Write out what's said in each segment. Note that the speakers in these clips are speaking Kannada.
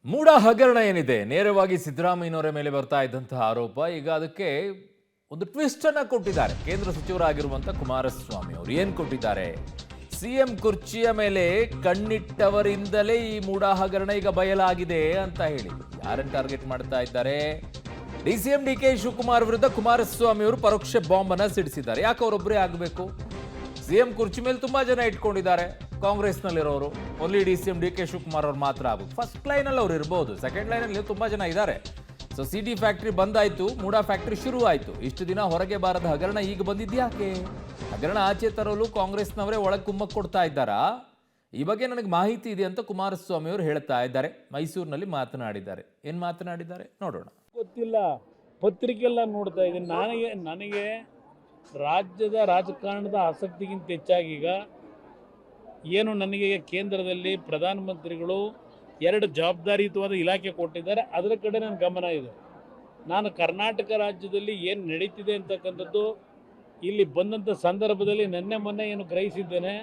ಮೂಡ ಹಗರಣ ಏನಿದೆ ನೇರವಾಗಿ ಸಿದ್ದರಾಮಯ್ಯನವರ ಮೇಲೆ ಬರ್ತಾ ಇದ್ದಂತಹ ಆರೋಪ ಈಗ ಅದಕ್ಕೆ ಒಂದು ಟ್ವಿಸ್ಟ್ ಅನ್ನ ಕೊಟ್ಟಿದ್ದಾರೆ ಕೇಂದ್ರ ಸಚಿವರಾಗಿರುವಂತ ಕುಮಾರಸ್ವಾಮಿ ಅವರು ಏನ್ ಕೊಟ್ಟಿದ್ದಾರೆ ಸಿಎಂ ಕುರ್ಚಿಯ ಮೇಲೆ ಕಣ್ಣಿಟ್ಟವರಿಂದಲೇ ಈ ಮೂಡ ಹಗರಣ ಈಗ ಬಯಲಾಗಿದೆ ಅಂತ ಹೇಳಿ ಯಾರನ್ನು ಟಾರ್ಗೆಟ್ ಮಾಡ್ತಾ ಇದ್ದಾರೆ ಡಿಸಿಎಂ ಡಿಕೆ ಶಿವಕುಮಾರ್ ವಿರುದ್ಧ ಕುಮಾರಸ್ವಾಮಿ ಅವರು ಪರೋಕ್ಷ ಬಾಂಬ್ ಅನ್ನ ಸಿಡಿಸಿದ್ದಾರೆ ಯಾಕೆ ಅವರೊಬ್ಬರೇ ಆಗಬೇಕು ಸಿಎಂ ಕುರ್ಚಿ ಮೇಲೆ ತುಂಬಾ ಜನ ಇಟ್ಕೊಂಡಿದ್ದಾರೆ ಕಾಂಗ್ರೆಸ್ನಲ್ಲಿರೋರು ಓನ್ಲಿ ಡಿಸಿಎಂ ಡಿಕೆ ಶಿವಕುಮಾರ್ ಅವ್ರು ಮಾತ್ರ ಆಗಬೇಕು ಫಸ್ಟ್ ಲೈನಲ್ಲಿ ಅವ್ರು ಇರ್ಬೋದು ಸೆಕೆಂಡ್ ಲೈನಲ್ಲಿ ತುಂಬಾ ಜನ ಇದ್ದಾರೆ ಸೊ ಸಿಡಿ ಫ್ಯಾಕ್ಟ್ರಿ ಬಂದಾಯ್ತು ಮೂಡಾ ಫ್ಯಾಕ್ಟ್ರಿ ಶುರು ಆಯ್ತು ಇಷ್ಟು ದಿನ ಹೊರಗೆ ಬಾರದ ಹಗರಣ ಈಗ ಬಂದಿದ್ಯಾಕೆ ಹಗರಣ ಆಚೆ ತರಲು ಕಾಂಗ್ರೆಸ್ನವರೇ ಒಳಗೆ ಕುಮ್ಮಕ್ ಕೊಡ್ತಾ ಇದ್ದಾರಾ ಈ ಬಗ್ಗೆ ನನಗೆ ಮಾಹಿತಿ ಇದೆ ಅಂತ ಕುಮಾರಸ್ವಾಮಿ ಅವರು ಹೇಳ್ತಾ ಇದ್ದಾರೆ ಮೈಸೂರಿನಲ್ಲಿ ಮಾತನಾಡಿದ್ದಾರೆ ಏನ್ ಮಾತನಾಡಿದ್ದಾರೆ ನೋಡೋಣ ಗೊತ್ತಿಲ್ಲ ಪತ್ರಿಕೆಲ್ಲ ನೋಡ್ತಾ ಇದ್ದೀನಿ ನನಗೆ ರಾಜ್ಯದ ರಾಜಕಾರಣದ ಆಸಕ್ತಿಗಿಂತ ಹೆಚ್ಚಾಗಿ ಈಗ ಏನು ನನಗೆ ಕೇಂದ್ರದಲ್ಲಿ ಪ್ರಧಾನಮಂತ್ರಿಗಳು 2 ಜವಾಬ್ದಾರಿಯುತವಾದ ಇಲಾಖೆ ಕೊಟ್ಟಿದ್ದಾರೆ ಅದರ ಕಡೆ ನನ್ನ ಗಮನ ಇದೆ ನಾನು ಕರ್ನಾಟಕ ರಾಜ್ಯದಲ್ಲಿ ಏನು ನಡೀತಿದೆ ಅಂತಕ್ಕಂಥದ್ದು ಇಲ್ಲಿ ಬಂದಂಥ ಸಂದರ್ಭದಲ್ಲಿ ಮೊನ್ನೆ ಏನು ಗ್ರಹಿಸಿದ್ದೇನೆ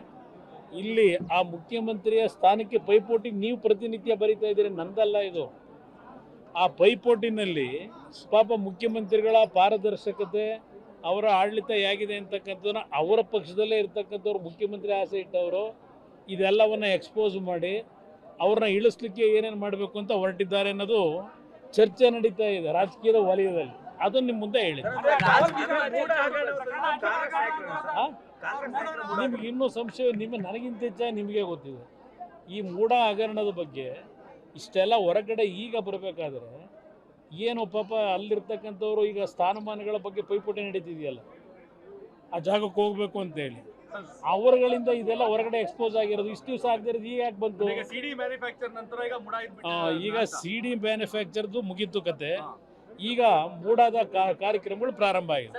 ಇಲ್ಲಿ ಆ ಮುಖ್ಯಮಂತ್ರಿಯ ಸ್ಥಾನಕ್ಕೆ ಪೈಪೋಟಿ ನೀವು ಪ್ರತಿನಿತ್ಯ ಬರೀತಾ ಇದ್ದೀರಿ ನಂದಲ್ಲ ಇದು ಆ ಪೈಪೋಟಿನಲ್ಲಿ ಪಾಪ ಮುಖ್ಯಮಂತ್ರಿಗಳ ಪಾರದರ್ಶಕತೆ ಅವರ ಆಡಳಿತ ಹೇಗಿದೆ ಅಂತಕ್ಕಂಥದ್ದನ್ನ ಅವರ ಪಕ್ಷದಲ್ಲೇ ಇರ್ತಕ್ಕಂಥವ್ರು ಮುಖ್ಯಮಂತ್ರಿ ಆಸೆ ಇಟ್ಟವರು ಇದೆಲ್ಲವನ್ನು ಎಕ್ಸ್ಪೋಸ್ ಮಾಡಿ ಅವ್ರನ್ನ ಇಳಿಸ್ಲಿಕ್ಕೆ ಏನೇನು ಮಾಡಬೇಕು ಅಂತ ಹೊರಟಿದ್ದಾರೆ ಅನ್ನೋದು ಚರ್ಚೆ ನಡೀತಾ ಇದೆ ರಾಜಕೀಯದ ವಲಯದಲ್ಲಿ ಅದನ್ನು ನಿಮ್ಮ ಮುಂದೆ ಹೇಳಿ ನಿಮ್ಗೆ ಇನ್ನೂ ಸಂಶಯ ನನಗಿಂತ ಹೆಚ್ಚಾಗಿ ನಿಮಗೆ ಗೊತ್ತಿದೆ ಈ ಮೂಡ ಹಗರಣದ ಬಗ್ಗೆ ಇಷ್ಟೆಲ್ಲ ಹೊರಗಡೆ ಈಗ ಬರಬೇಕಾದ್ರೆ ಏನು ಪಾಪ ಅಲ್ಲಿರ್ತಕ್ಕಂಥವ್ರು ಈಗ ಸ್ಥಾನಮಾನಗಳ ಬಗ್ಗೆ ಪೈಪೋಟಿ ನಡೀತಿದೆಯಲ್ಲ ಆ ಜಾಗಕ್ಕೆ ಹೋಗ್ಬೇಕು ಅಂತೇಳಿ ಅವರುಗಳಿಂದ ಇದೆಲ್ಲ ಹೊರಗಡೆ ಎಕ್ಸ್ಪೋಸ್ ಆಗಿರೋದು ಇಷ್ಟು ದಿವಸ ಆಗದಿರೋದು ಈಗ ಯಾಕೆ ಬಂತು ಈಗ ಸಿಡಿ ಮ್ಯಾನುಫ್ಯಾಕ್ಚರ್ದು ಮುಗೀತು ಕತೆ ಈಗ ಮೂಡಾದ ಕಾರ್ಯಕ್ರಮಗಳು ಪ್ರಾರಂಭ ಆಗಿದೆ